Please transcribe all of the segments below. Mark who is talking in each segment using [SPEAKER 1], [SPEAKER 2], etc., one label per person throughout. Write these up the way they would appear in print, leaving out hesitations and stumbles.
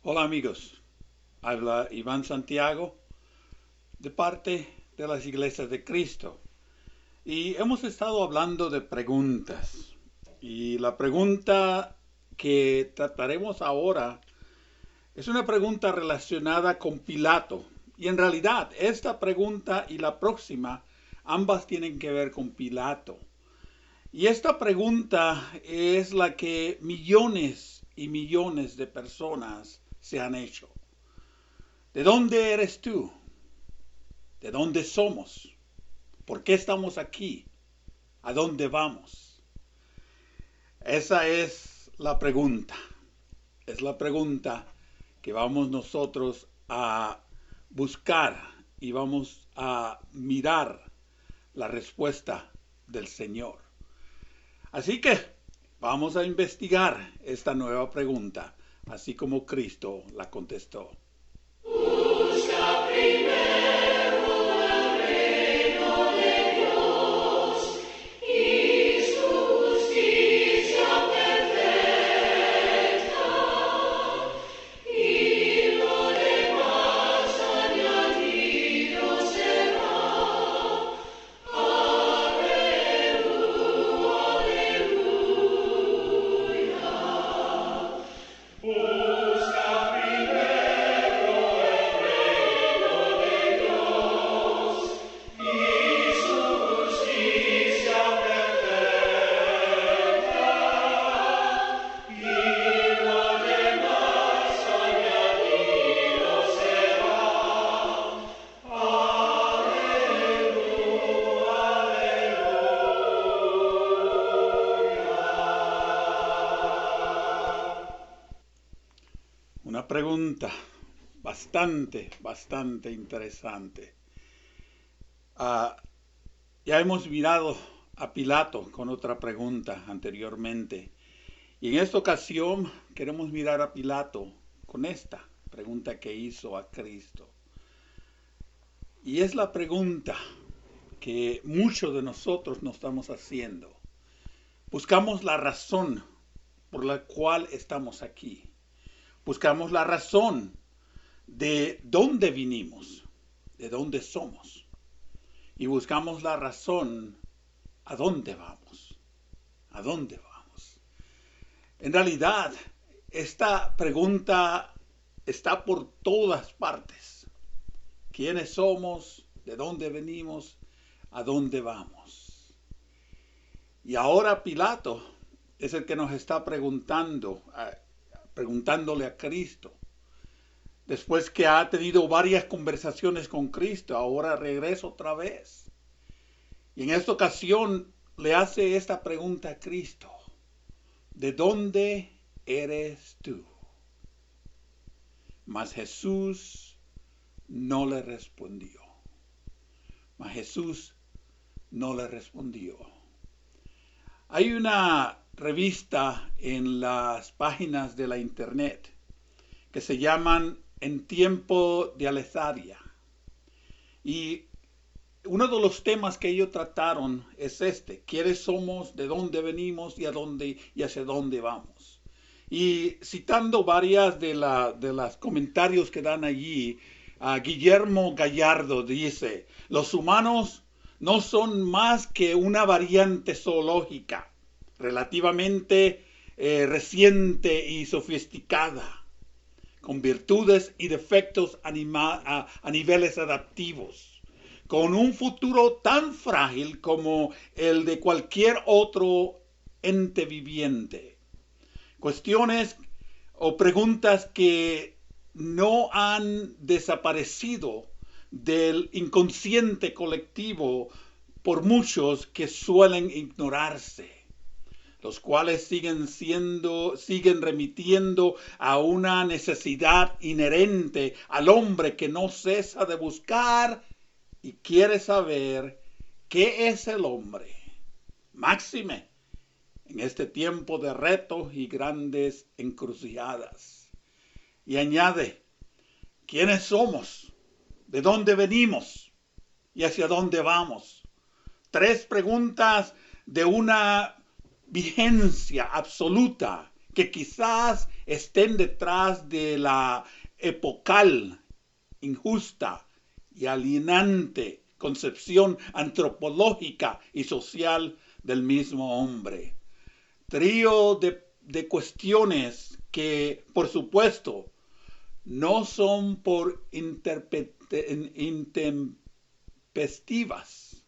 [SPEAKER 1] Hola amigos, habla Iván Santiago de parte de las Iglesias de Cristo y hemos estado hablando de preguntas y la pregunta que trataremos ahora es una pregunta relacionada con Pilato y en realidad esta pregunta y la próxima ambas tienen que ver con Pilato y esta pregunta es la que millones y millones de personas se han hecho. ¿De dónde eres tú? ¿De dónde somos? ¿Por qué estamos aquí? ¿A dónde vamos? Esa es la pregunta. Es la pregunta que vamos nosotros a buscar y vamos a mirar la respuesta del Señor. Así que vamos a investigar esta nueva pregunta, así como Cristo la contestó.
[SPEAKER 2] Busca primero el reino de Dios y su justicia perfecta, y lo demás añadido será. Aleluya, aleluya. Busca primero el reino de Dios y su justicia perfecta, y lo demás añadido será. Aleluya, aleluya.
[SPEAKER 1] Una pregunta bastante interesante. Ah, ya hemos mirado a Pilato con otra pregunta anteriormente. Y en esta ocasión queremos mirar a Pilato con esta pregunta que hizo a Cristo. Y es la pregunta que muchos de nosotros nos estamos haciendo. Buscamos la razón por la cual estamos aquí. Buscamos la razón de dónde vinimos, de dónde somos. Y buscamos la razón a dónde vamos, a dónde vamos. En realidad, esta pregunta está por todas partes. ¿Quiénes somos? ¿De dónde venimos? ¿A dónde vamos? Y ahora Pilato es el que nos está preguntándole a Cristo. Después que ha tenido varias conversaciones con Cristo, ahora regresa otra vez. Y en esta ocasión le hace esta pregunta a Cristo. ¿De dónde eres tú? Mas Jesús no le respondió. Mas Jesús no le respondió. Hay una revista en las páginas de la internet que se llaman En tiempo de Aletheia. Y uno de los temas que ellos trataron es este: ¿quiénes somos? ¿De dónde venimos? ¿Y hacia dónde vamos? Y citando varias de los comentarios que dan allí, Guillermo Gallardo dice: los humanos no son más que una variante zoológica relativamente reciente y sofisticada, con virtudes y defectos a niveles adaptivos, con un futuro tan frágil como el de cualquier otro ente viviente. Cuestiones o preguntas que no han desaparecido del inconsciente colectivo por muchos que suelen ignorarse, los cuales siguen remitiendo a una necesidad inherente al hombre que no cesa de buscar y quiere saber qué es el hombre. Máxime en este tiempo de retos y grandes encrucijadas. Y añade: ¿quiénes somos? ¿De dónde venimos? ¿Y hacia dónde vamos? Tres preguntas de una vigencia absoluta que quizás estén detrás de la epocal, injusta y alienante concepción antropológica y social del mismo hombre. Trío de cuestiones que, por supuesto, no son por intempestivas.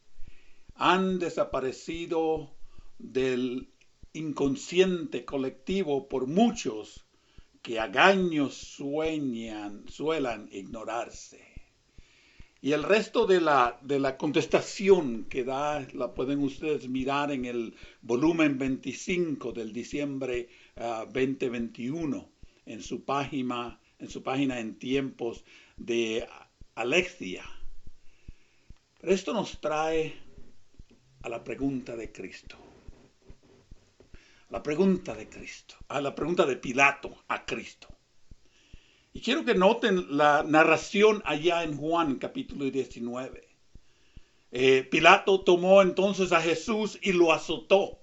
[SPEAKER 1] Han desaparecido del inconsciente colectivo por muchos que a gaños suelan ignorarse. Y el resto de la contestación que da, la pueden ustedes mirar en el volumen 25 del diciembre 2021, en su página en tiempos de Alexia. Pero esto nos trae a la pregunta de Cristo. La pregunta de Cristo, a la pregunta de Pilato a Cristo. Y quiero que noten la narración allá en Juan capítulo 19. Pilato tomó entonces a Jesús y lo azotó.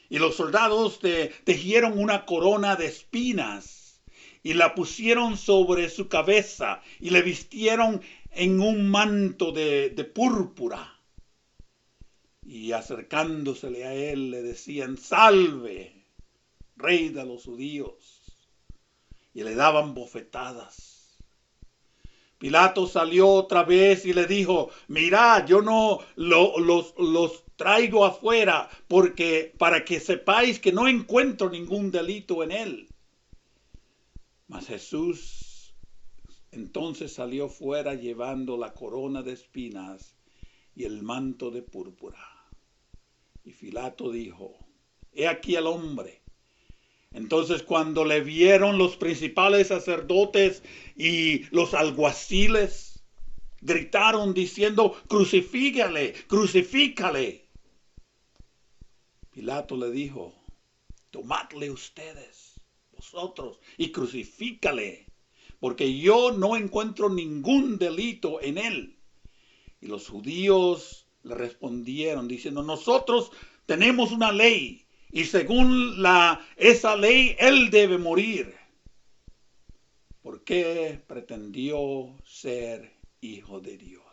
[SPEAKER 1] Y los soldados tejieron una corona de espinas y la pusieron sobre su cabeza y le vistieron en un manto de púrpura. Y acercándosele a él le decían: salve, rey de los judíos. Y le daban bofetadas. Pilato salió otra vez y le dijo: mirad, yo no los traigo afuera para que sepáis que no encuentro ningún delito en él. Mas Jesús entonces salió fuera llevando la corona de espinas y el manto de púrpura. Y Pilato dijo: he aquí el hombre. Entonces, cuando le vieron los principales sacerdotes y los alguaciles, gritaron diciendo: crucifícale, crucifícale. Pilato le dijo: tomadle ustedes, vosotros, y crucifícale, porque yo no encuentro ningún delito en él. Y los judíos le respondieron diciendo: nosotros tenemos una ley, y según esa ley él debe morir, porque pretendió ser hijo de Dios.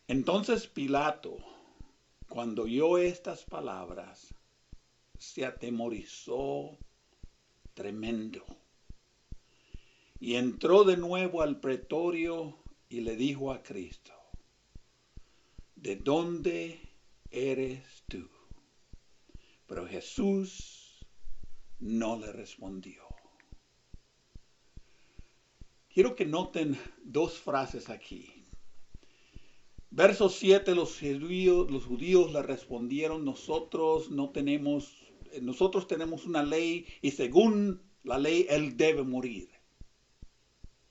[SPEAKER 1] Entonces Pilato, cuando oyó estas palabras, se atemorizó tremendo, y entró de nuevo al pretorio y le dijo a Cristo: ¿de dónde eres tú? Pero Jesús no le respondió. Quiero que noten dos frases aquí. Verso 7, los judíos le respondieron: nosotros tenemos una ley, y según la ley él debe morir.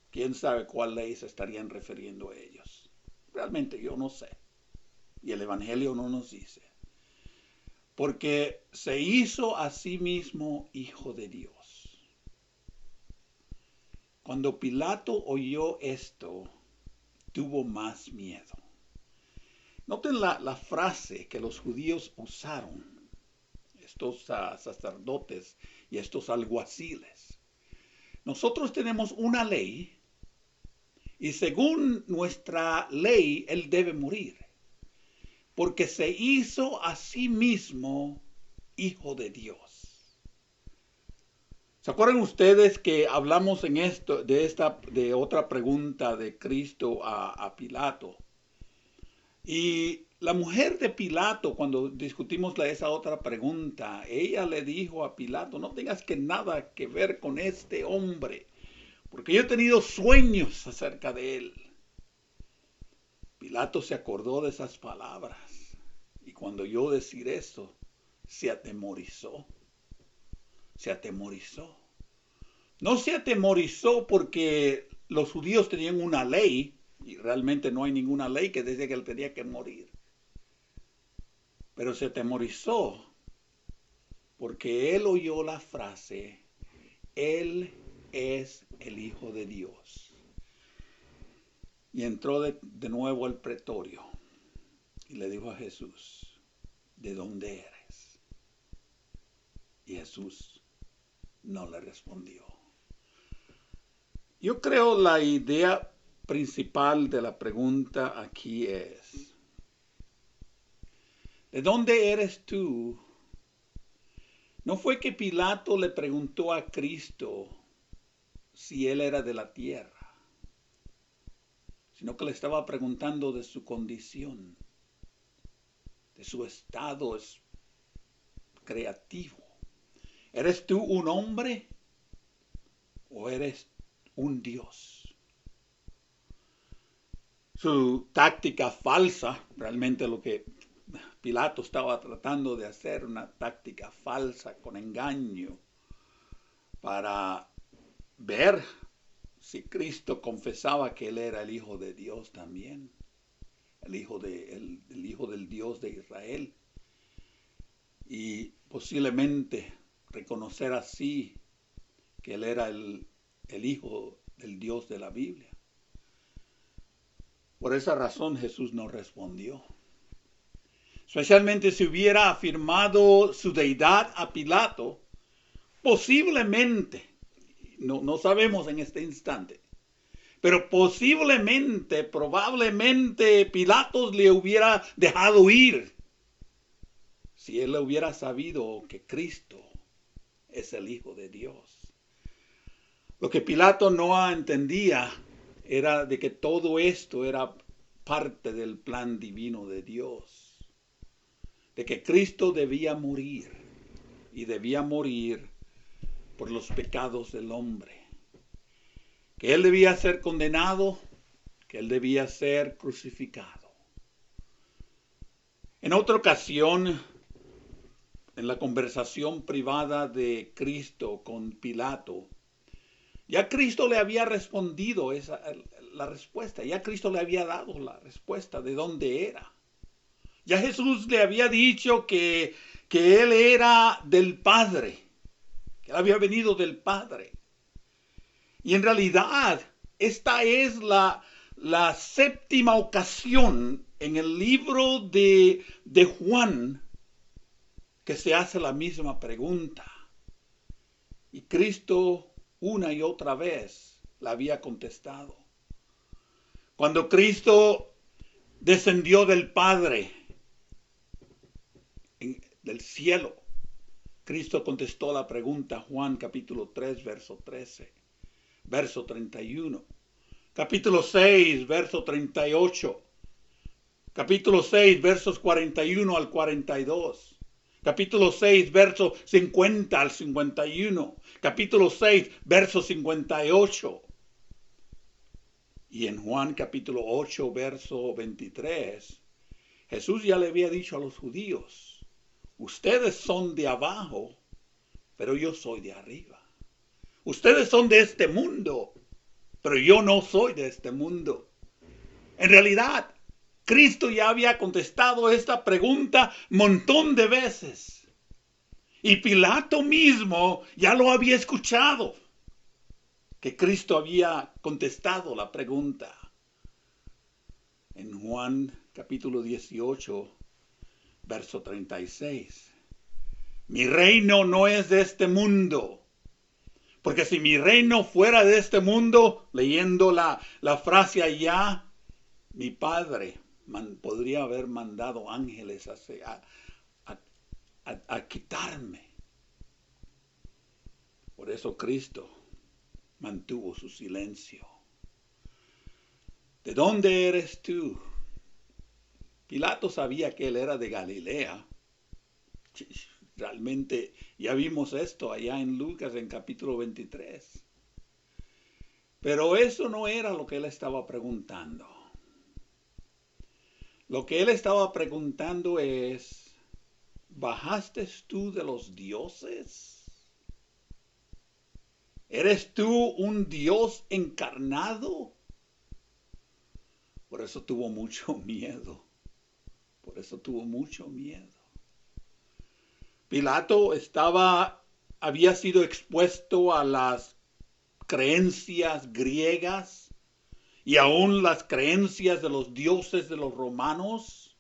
[SPEAKER 1] ¿Quién sabe cuál ley se estarían refiriendo a ellos? Realmente yo no sé. Y el Evangelio no nos dice. Porque se hizo a sí mismo hijo de Dios. Cuando Pilato oyó esto, tuvo más miedo. Noten la frase que los judíos usaron, estos sacerdotes y estos alguaciles. Nosotros tenemos una ley, y según nuestra ley él debe morir, porque se hizo a sí mismo hijo de Dios. ¿Se acuerdan ustedes que hablamos de otra pregunta de Cristo a Pilato? Y la mujer de Pilato, cuando discutimos esa otra pregunta, ella le dijo a Pilato: no tengas nada que ver con este hombre, porque yo he tenido sueños acerca de él. Pilato se acordó de esas palabras, y cuando oyó decir eso, se atemorizó. Se atemorizó. No se atemorizó porque los judíos tenían una ley, y realmente no hay ninguna ley que decía que él tenía que morir. Pero se atemorizó porque él oyó la frase: él es el Hijo de Dios. Y entró de nuevo al pretorio y le dijo a Jesús: ¿de dónde eres? Y Jesús no le respondió. Yo creo la idea principal de la pregunta aquí es, ¿de dónde eres tú? No fue que Pilato le preguntó a Cristo si él era de la tierra, sino que le estaba preguntando de su condición, de su estado creativo. ¿Eres tú un hombre o eres un Dios? Su táctica falsa, realmente lo que Pilato estaba tratando de hacer, una táctica falsa con engaño para ver si Cristo confesaba que él era el Hijo de Dios también, el hijo del Dios de Israel, y posiblemente reconocer así que él era el Hijo del Dios de la Biblia. Por esa razón Jesús no respondió. Especialmente si hubiera afirmado su deidad a Pilato, posiblemente, no sabemos en este instante, pero posiblemente, probablemente Pilatos le hubiera dejado ir si él hubiera sabido que Cristo es el Hijo de Dios. Lo que Pilato no entendía era de que todo esto era parte del plan divino de Dios, de que Cristo debía morir y debía morir por los pecados del hombre, que él debía ser condenado, que él debía ser crucificado. En otra ocasión, en la conversación privada de Cristo con Pilato, ya Cristo le había respondido la respuesta, ya Cristo le había dado la respuesta de dónde era. Ya Jesús le había dicho que él era del Padre, que él había venido del Padre. Y en realidad, esta es la séptima ocasión en el libro de Juan que se hace la misma pregunta. Y Cristo una y otra vez la había contestado. Cuando Cristo descendió del Padre, del cielo, Cristo contestó la pregunta, Juan capítulo 3, verso 13, verso 31, capítulo 6, verso 38, capítulo 6, versos 41 al 42, capítulo 6, verso 50 al 51, capítulo 6, verso 58. Y en Juan capítulo 8, verso 23, Jesús ya le había dicho a los judíos, ustedes son de abajo, pero yo soy de arriba. Ustedes son de este mundo, pero yo no soy de este mundo. En realidad, Cristo ya había contestado esta pregunta un montón de veces. Y Pilato mismo ya lo había escuchado, que Cristo había contestado la pregunta. En Juan capítulo 18, verso 36. Mi reino no es de este mundo. Porque si mi reino fuera de este mundo, leyendo la frase allá, mi Padre podría haber mandado ángeles a quitarme. Por eso Cristo mantuvo su silencio. ¿De dónde eres tú? Pilato sabía que él era de Galilea. Realmente ya vimos esto allá en Lucas en capítulo 23. Pero eso no era lo que él estaba preguntando. Lo que él estaba preguntando es, ¿bajaste tú de los dioses? ¿Eres tú un Dios encarnado? Por eso tuvo mucho miedo. Por eso tuvo mucho miedo. Pilato había sido expuesto a las creencias griegas y aún las creencias de los dioses de los romanos,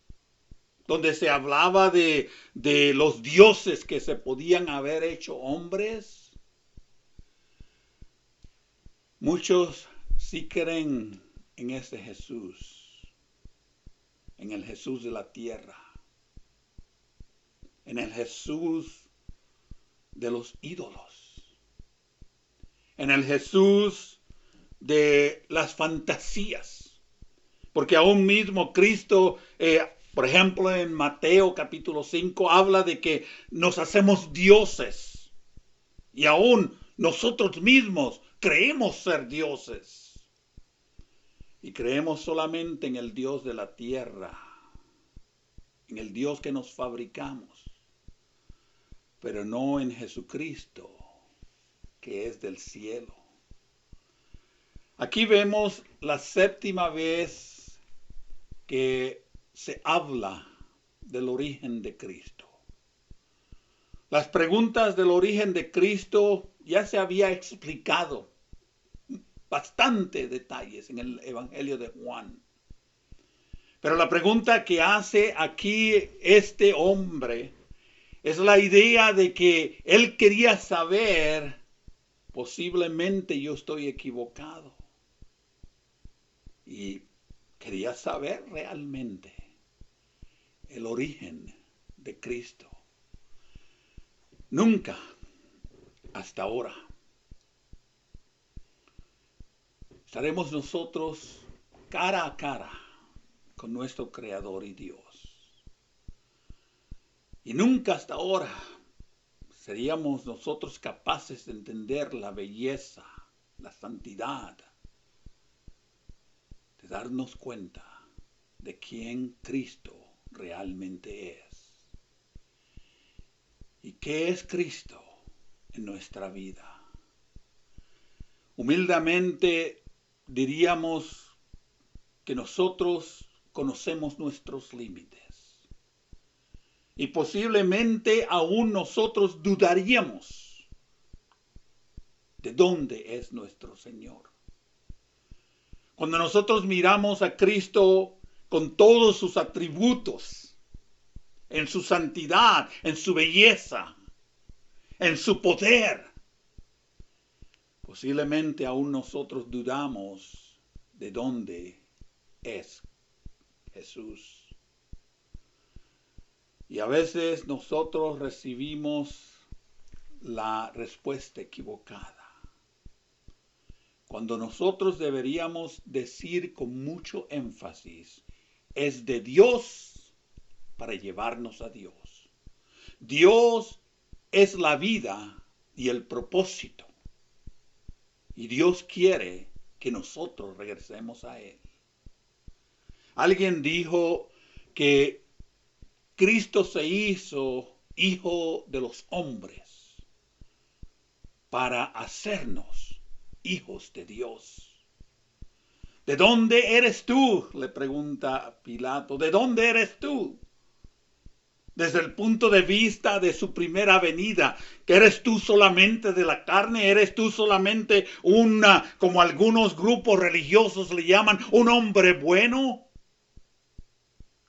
[SPEAKER 1] donde se hablaba de los dioses que se podían haber hecho hombres. Muchos sí creen en ese Jesús, en el Jesús de la tierra, en el Jesús de los ídolos, en el Jesús de las fantasías. Porque aún mismo Cristo, por ejemplo, en Mateo capítulo 5, habla de que nos hacemos dioses. Y aún nosotros mismos creemos ser dioses. Y creemos solamente en el Dios de la tierra, en el Dios que nos fabricamos, pero no en Jesucristo, que es del cielo. Aquí vemos la séptima vez que se habla del origen de Cristo. Las preguntas del origen de Cristo ya se había explicado bastante detalles en el Evangelio de Juan. Pero la pregunta que hace aquí este hombre es la idea de que él quería saber, posiblemente yo estoy equivocado, y quería saber realmente el origen de Cristo. Nunca hasta ahora estaremos nosotros cara a cara con nuestro Creador y Dios. Y nunca hasta ahora seríamos nosotros capaces de entender la belleza, la santidad, de darnos cuenta de quién Cristo realmente es. ¿Y qué es Cristo en nuestra vida? Humildemente diríamos que nosotros conocemos nuestros límites. Y posiblemente aún nosotros dudaríamos de dónde es nuestro Señor. Cuando nosotros miramos a Cristo con todos sus atributos, en su santidad, en su belleza, en su poder, posiblemente aún nosotros dudamos de dónde es Jesús. Y a veces nosotros recibimos la respuesta equivocada. Cuando nosotros deberíamos decir con mucho énfasis, es de Dios para llevarnos a Dios. Dios es la vida y el propósito. Y Dios quiere que nosotros regresemos a Él. Alguien dijo que Cristo se hizo hijo de los hombres para hacernos hijos de Dios. ¿De dónde eres tú?, le pregunta Pilato. ¿De dónde eres tú? Desde el punto de vista de su primera venida, que eres tú solamente de la carne, eres tú solamente como algunos grupos religiosos le llaman, un hombre bueno.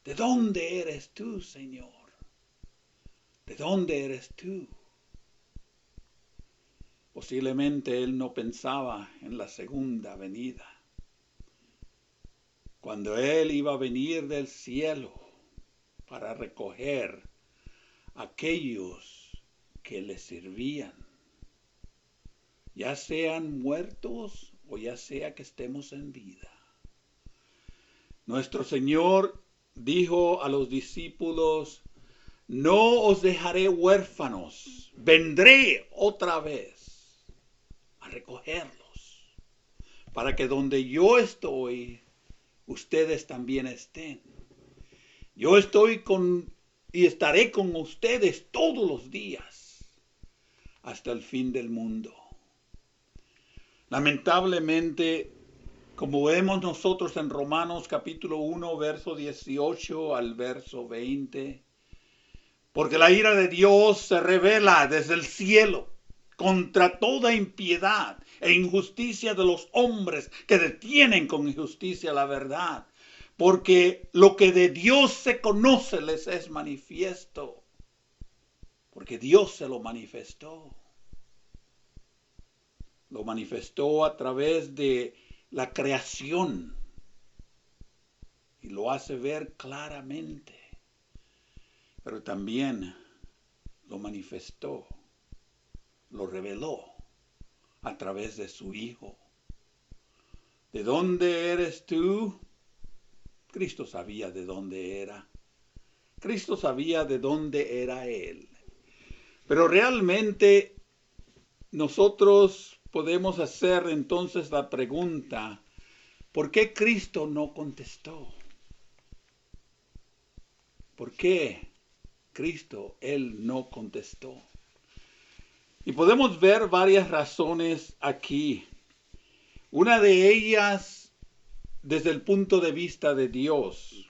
[SPEAKER 1] ¿De dónde eres tú, Señor? ¿De dónde eres tú? Posiblemente él no pensaba en la segunda venida, cuando él iba a venir del cielo para recoger a aquellos que le servían, ya sean muertos o ya sea que estemos en vida. Nuestro Señor dijo a los discípulos, no os dejaré huérfanos, vendré otra vez a recogerlos, para que donde yo estoy, ustedes también estén. Yo estoy y estaré con ustedes todos los días, hasta el fin del mundo. Lamentablemente, como vemos nosotros en Romanos capítulo 1, verso 18 al verso 20, porque la ira de Dios se revela desde el cielo contra toda impiedad e injusticia de los hombres que detienen con injusticia la verdad. porque lo que de Dios se conoce les es manifiesto, porque Dios se lo manifestó. Lo manifestó a través de la creación y lo hace ver claramente, pero también lo manifestó, lo reveló a través de su Hijo. ¿De dónde eres tú? Cristo sabía de dónde era. Cristo sabía de dónde era Él. Pero realmente nosotros podemos hacer entonces la pregunta, ¿por qué Cristo no contestó? ¿Por qué Cristo, Él no contestó? Y podemos ver varias razones aquí. Una de ellas desde el punto de vista de Dios.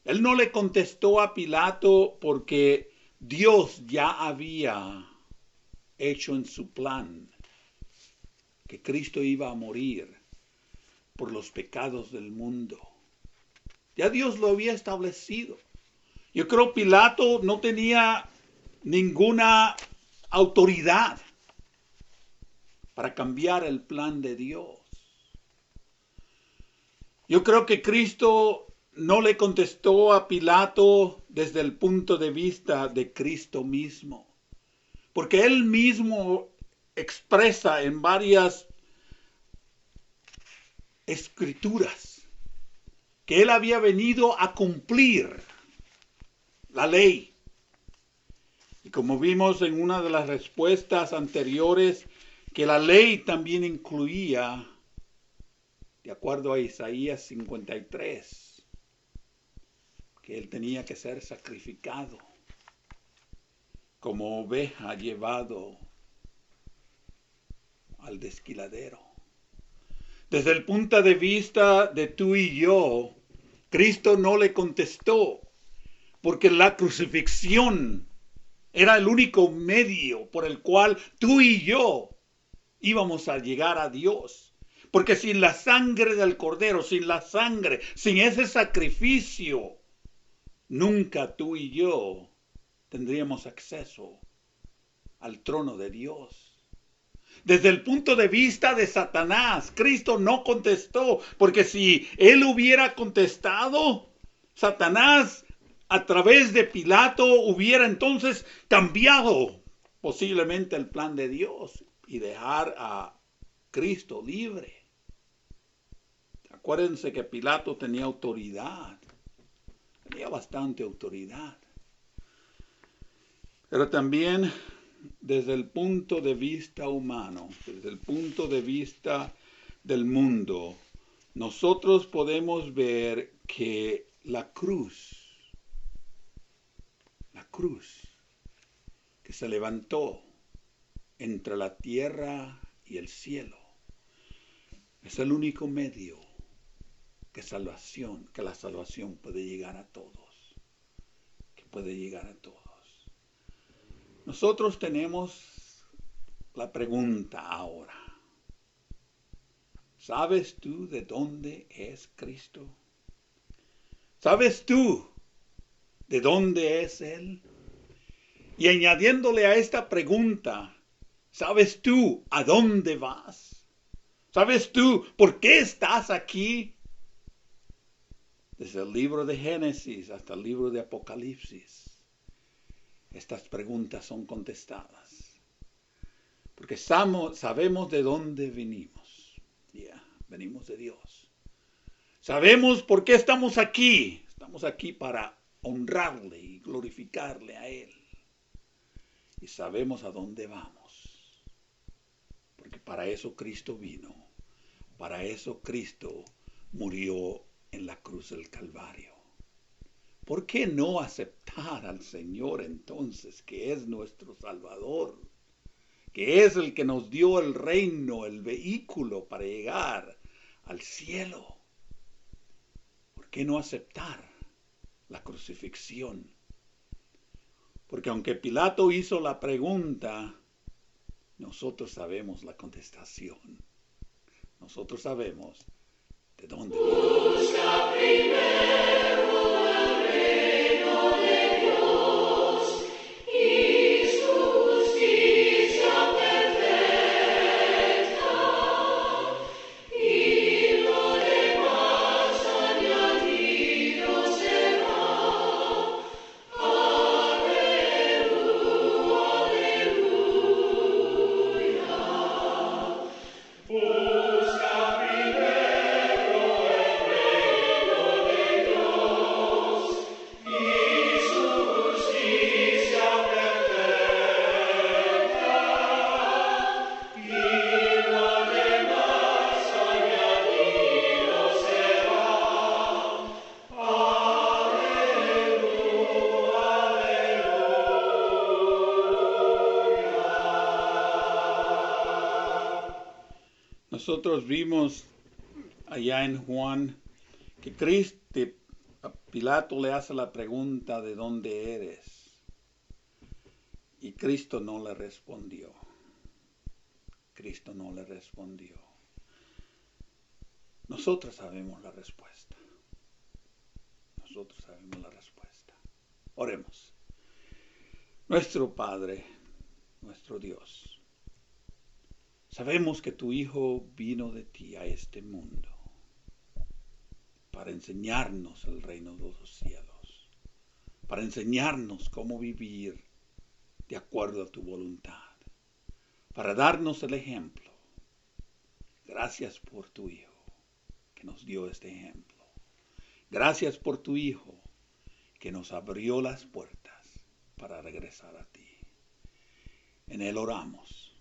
[SPEAKER 1] Él no le contestó a Pilato porque Dios ya había hecho en su plan que Cristo iba a morir por los pecados del mundo. Ya Dios lo había establecido. Yo creo Pilato no tenía ninguna autoridad para cambiar el plan de Dios. Yo creo que Cristo no le contestó a Pilato desde el punto de vista de Cristo mismo, porque él mismo expresa en varias escrituras que él había venido a cumplir la ley. Y como vimos en una de las respuestas anteriores, que la ley también incluía, de acuerdo a Isaías 53, que él tenía que ser sacrificado como oveja llevado al desquiladero. Desde el punto de vista de tú y yo, Cristo no le contestó, porque la crucifixión era el único medio por el cual tú y yo íbamos a llegar a Dios. Porque sin la sangre del Cordero, sin la sangre, sin ese sacrificio, nunca tú y yo tendríamos acceso al trono de Dios. Desde el punto de vista de Satanás, Cristo no contestó, porque si él hubiera contestado, Satanás a través de Pilato hubiera entonces cambiado posiblemente el plan de Dios y dejar a Cristo libre. Acuérdense que Pilato tenía autoridad, tenía bastante autoridad. Pero también desde el punto de vista humano, desde el punto de vista del mundo, nosotros podemos ver que la cruz que se levantó entre la tierra y el cielo, es el único medio que la salvación puede llegar a todos, que puede llegar a todos. Nosotros tenemos la pregunta ahora. ¿Sabes tú de dónde es Cristo? ¿Sabes tú de dónde es Él? Y añadiéndole a esta pregunta, ¿sabes tú a dónde vas? ¿Sabes tú por qué estás aquí? Desde el libro de Génesis hasta el libro de Apocalipsis, estas preguntas son contestadas. Porque sabemos de dónde venimos. Venimos de Dios. Sabemos por qué estamos aquí. Estamos aquí para honrarle y glorificarle a Él. Y sabemos a dónde vamos. Porque para eso Cristo vino. Para eso Cristo murió en la cruz del Calvario. ¿Por qué no aceptar al Señor entonces, que es nuestro Salvador? Que es el que nos dio el reino, el vehículo para llegar al cielo. ¿Por qué no aceptar la crucifixión? Porque aunque Pilato hizo la pregunta, nosotros sabemos la contestación. Nosotros sabemos ¿De dónde viene?
[SPEAKER 2] Busca primero el reino de Dios y su justicia perfecta, y lo demás añadido será. Aleluya, aleluya. Busca primero el reino de Dios y su justicia perfecta, y lo demás añadido será.
[SPEAKER 1] Nosotros vimos allá en Juan que Pilato le hace la pregunta de dónde eres. Y Cristo no le respondió. Cristo no le respondió. Nosotros sabemos la respuesta. Nosotros sabemos la respuesta. Oremos. Nuestro Padre, nuestro Dios, sabemos que tu Hijo vino de ti a este mundo para enseñarnos el reino de los cielos, para enseñarnos cómo vivir de acuerdo a tu voluntad, para darnos el ejemplo. Gracias por tu Hijo que nos dio este ejemplo. Gracias por tu Hijo que nos abrió las puertas para regresar a ti. En Él oramos.